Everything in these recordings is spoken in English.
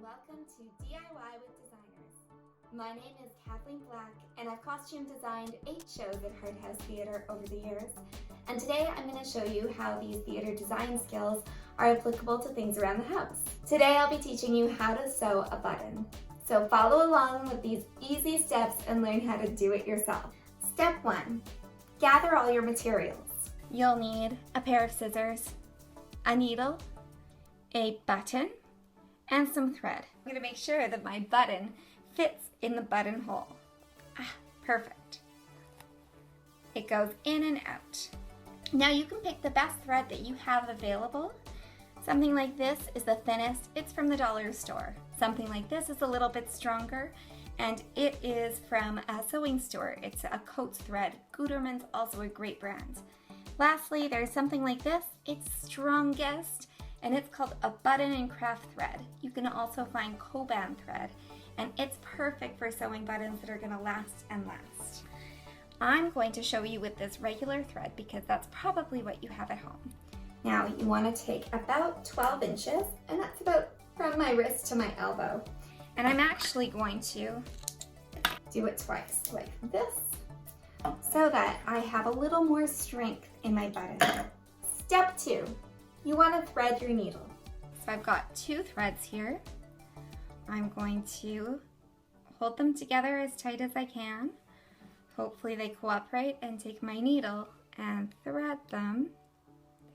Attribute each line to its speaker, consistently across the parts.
Speaker 1: welcome to DIY with Designers. My name is Kathleen Black and I've costume designed 8 shows at Hard House Theatre over the years. And today I'm going to show you how these theatre design skills are applicable to things around the house. Today I'll be teaching you how to sew a button. So follow along with these easy steps and learn how to do it yourself. Step 1. Gather all your materials. You'll need a pair of scissors, a needle, a button, and some thread. I'm going to make sure that my button fits in the buttonhole. Perfect. It goes in and out. Now you can pick the best thread that you have available. Something like this is the thinnest. It's from the dollar store. Something like this is a little bit stronger, and it is from a sewing store. It's a Coats thread. Gutermann's also a great brand. Lastly, there's something like this. It's strongest, and it's called a button and craft thread. You can also find Coban thread, and it's perfect for sewing buttons that are going to last and last. I'm going to show you with this regular thread because that's probably what you have at home. Now you want to take about 12 inches, and that's about from my wrist to my elbow. And I'm actually going to do it twice, like this, so that I have a little more strength in my button. Step 2. You want to thread your needle. So I've got 2 threads here. I'm going to hold them together as tight as I can. Hopefully they cooperate, and take my needle and thread them.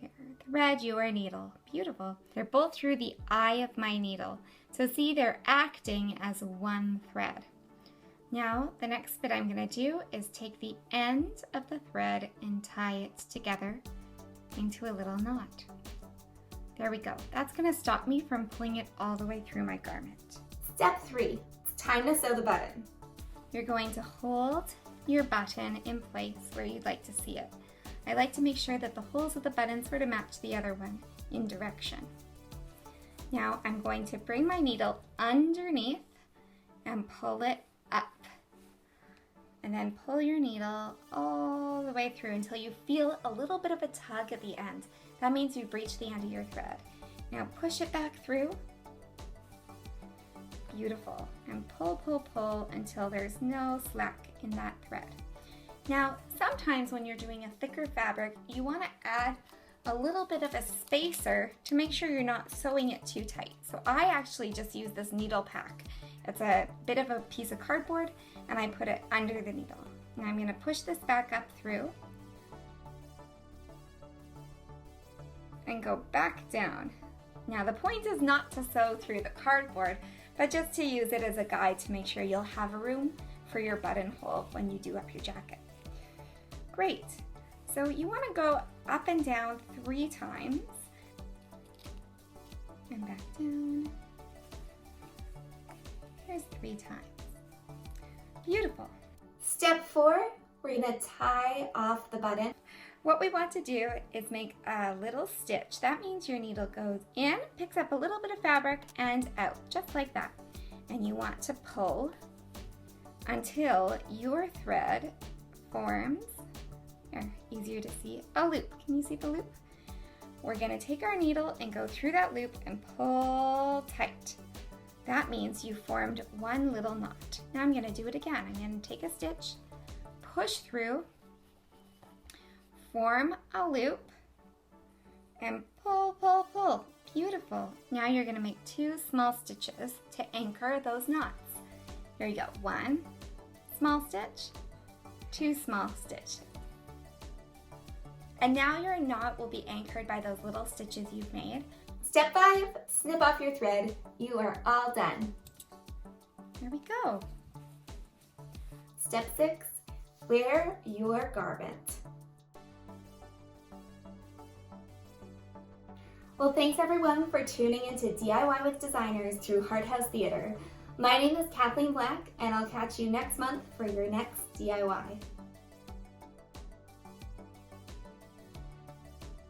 Speaker 1: There, thread your needle. Beautiful. They're both through the eye of my needle. So see, they're acting as one thread. Now, the next bit I'm going to do is take the end of the thread and tie it together into a little knot. There we go. That's going to stop me from pulling it all the way through my garment. Step 3. It's time to sew the button. You're going to hold your button in place where you'd like to see it. I like to make sure that the holes of the button sort of match the other one in direction. Now I'm going to bring my needle underneath and pull it up. And then pull your needle all the way through until you feel a little bit of a tug at the end. That means you've reached the end of your thread. Now push it back through. Beautiful. And pull, pull, pull until there's no slack in that thread. Now, sometimes when you're doing a thicker fabric, you want to add a little bit of a spacer to make sure you're not sewing it too tight. So I actually just use this needle pack. It's a bit of a piece of cardboard, and I put it under the needle. And I'm going to push this back up through and go back down. Now the point is not to sew through the cardboard, but just to use it as a guide to make sure you'll have room for your buttonhole when you do up your jacket. Great. So you want to go up and down 3 times and back down. There's 3 times. Beautiful. Step 4, we're going to tie off the button. What we want to do is make a little stitch. That means your needle goes in, picks up a little bit of fabric, and out, just like that. And you want to pull until your thread forms, easier to see, a loop. Can you see the loop? We're going to take our needle and go through that loop and pull tight. That means you formed one little knot. Now I'm going to do it again. I'm going to take a stitch, push through, form a loop, and pull, pull, pull. Beautiful. Now you're going to make 2 small stitches to anchor those knots. Here you go. 1 small stitch, 2 small stitches. And now your knot will be anchored by those little stitches you've made. Step 5, snip off your thread. You are all done. There we go. Step 6, wear your garment. Well, thanks everyone for tuning into DIY with Designers through Hard House Theatre. My name is Kathleen Black, and I'll catch you next month for your next DIY.